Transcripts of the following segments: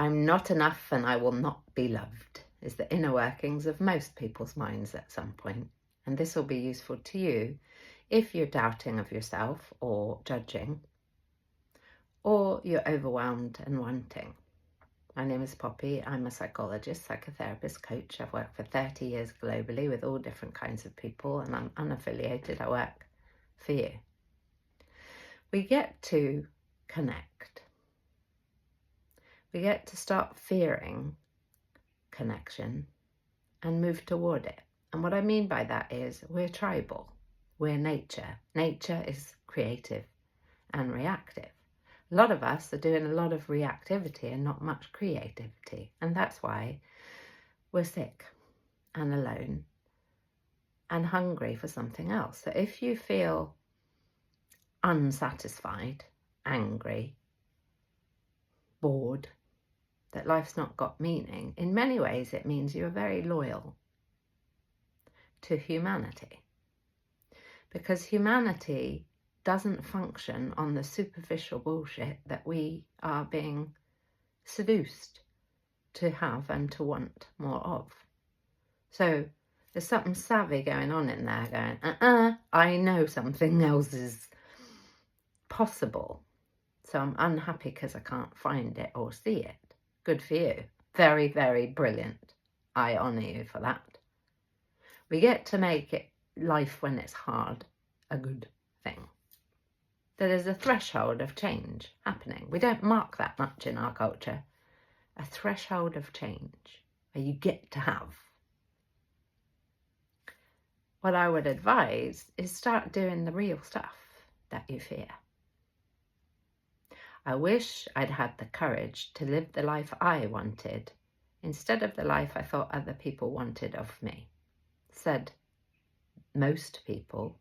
I'm not enough and I will not be loved is the inner workings of most people's minds at some point. And this will be useful to you if you're doubting of yourself or judging, or you're overwhelmed and wanting. My name is Poppy. I'm a psychologist, psychotherapist, coach. I've worked for 30 years globally with all different kinds of people, and I'm unaffiliated. I work for you. We get to connect. We get to start fearing connection and move toward it. And what I mean by that is we're tribal. We're nature. Nature is creative and reactive. A lot of us are doing a lot of reactivity and not much creativity. And that's why we're sick and alone and hungry for something else. So if you feel unsatisfied, angry, bored, that life's not got meaning, in many ways it means you're very loyal to humanity. Because humanity doesn't function on the superficial bullshit that we are being seduced to have and to want more of. So there's something savvy going on in there going, I know something else is possible. So I'm unhappy because I can't find it or see it. Good for you. Very, very brilliant. I honour you for that. We get to make it life when it's hard a good thing. There is a threshold of change happening. We don't mark that much in our culture. A threshold of change where you get to have. What I would advise is start doing the real stuff that you fear. I wish I'd had the courage to live the life I wanted instead of the life I thought other people wanted of me, said most people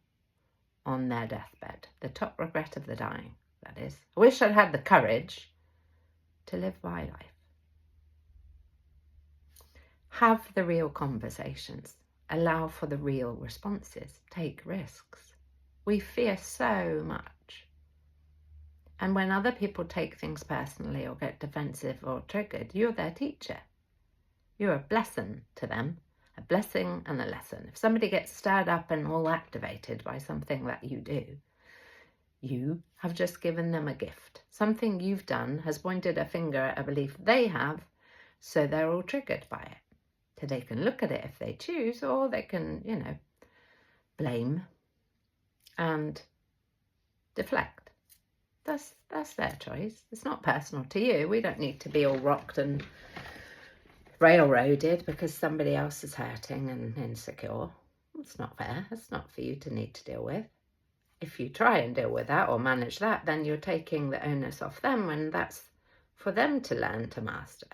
on their deathbed. The top regret of the dying, that is. I wish I'd had the courage to live my life. Have the real conversations. Allow for the real responses. Take risks. We fear so much. And when other people take things personally or get defensive or triggered, you're their teacher. You're a blessing to them, a blessing and a lesson. If somebody gets stirred up and all activated by something that you do, you have just given them a gift. Something you've done has pointed a finger at a belief they have, so they're all triggered by it. So they can look at it if they choose, or they can, blame and deflect. That's their choice. It's not personal to you. We don't need to be all rocked and railroaded because somebody else is hurting and insecure. It's not fair. It's not for you to need to deal with. If you try and deal with that or manage that, then you're taking the onus off them, and that's for them to learn to master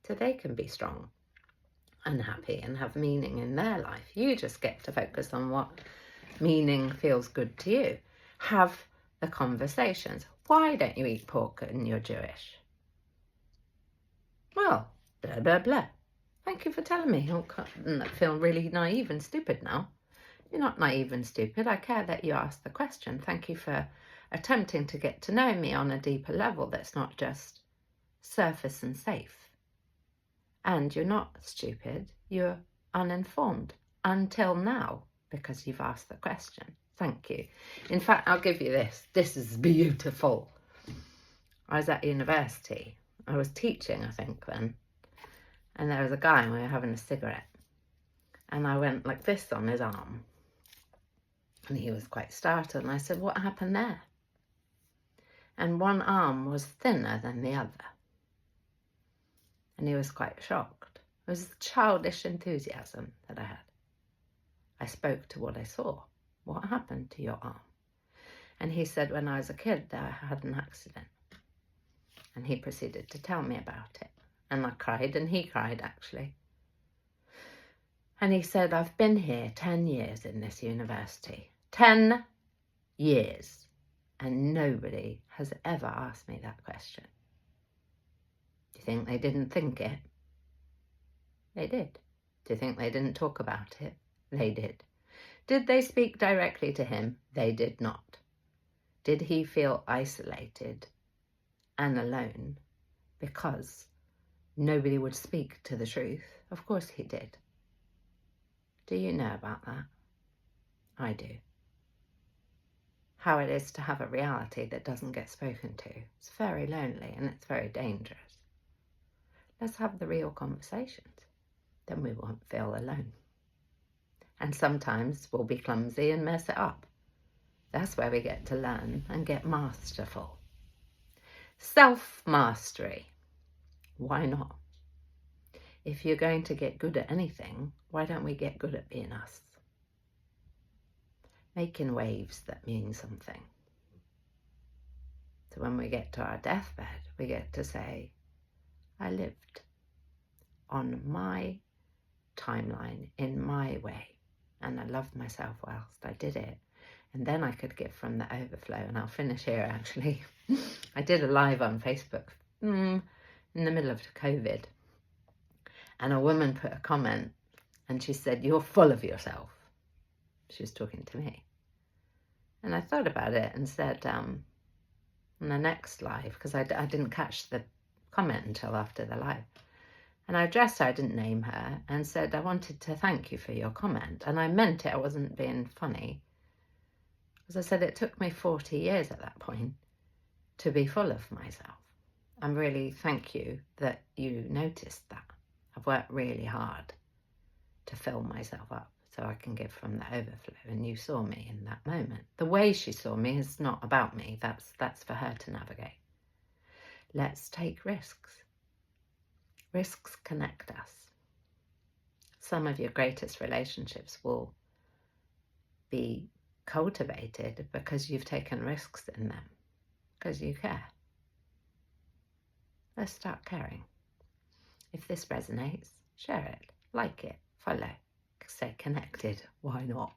so they can be strong and happy and have meaning in their life. You just get to focus on what meaning feels good to you. Have the conversations. Why don't you eat pork and you're Jewish? Well, blah, blah, blah. Thank you for telling me. I feel really naive and stupid now. You're not naive and stupid. I care that you asked the question. Thank you for attempting to get to know me on a deeper level that's not just surface and safe. And you're not stupid. You're uninformed until now because you've asked the question. Thank you. In fact, I'll give you this. This is beautiful. I was at university. I was teaching, I think, then. And there was a guy and we were having a cigarette. And I went like this on his arm. And he was quite startled. And I said, what happened there? And one arm was thinner than the other. And he was quite shocked. It was childish enthusiasm that I had. I spoke to what I saw. What happened to your arm? And he said, when I was a kid, I had an accident. And he proceeded to tell me about it. And I cried, and he cried, actually. And he said, I've been here 10 years in this university. 10 years. And nobody has ever asked me that question. Do you think they didn't think it? They did. Do you think they didn't talk about it? They did. Did they speak directly to him? They did not. Did he feel isolated and alone because nobody would speak to the truth. Of course he did. Do you know about that? I do. How it is to have a reality that doesn't get spoken to. It's very lonely and it's very dangerous. Let's have the real conversations. Then we won't feel alone. And sometimes we'll be clumsy and mess it up. That's where we get to learn and get masterful. Self-mastery. Why not? If you're going to get good at anything, why don't we get good at being us? Making waves that mean something. So when we get to our deathbed, we get to say, I lived on my timeline, in my way, and I loved myself whilst I did it. And then I could give from the overflow. And I'll finish here, actually. I did a live on Facebook in the middle of COVID. And a woman put a comment and she said, you're full of yourself. She was talking to me. And I thought about it and said, in the next live, because I didn't catch the comment until after the live. And I addressed her, I didn't name her, and said, I wanted to thank you for your comment. And I meant it, I wasn't being funny. As I said, it took me 40 years at that point to be full of myself. I'm really thank you that you noticed that. I've worked really hard to fill myself up so I can give from the overflow. And you saw me in that moment. The way she saw me is not about me. That's for her to navigate. Let's take risks. Risks connect us. Some of your greatest relationships will be cultivated because you've taken risks in them, because you care. Let's start caring. If this resonates, share it, like it, follow, stay connected. Why not?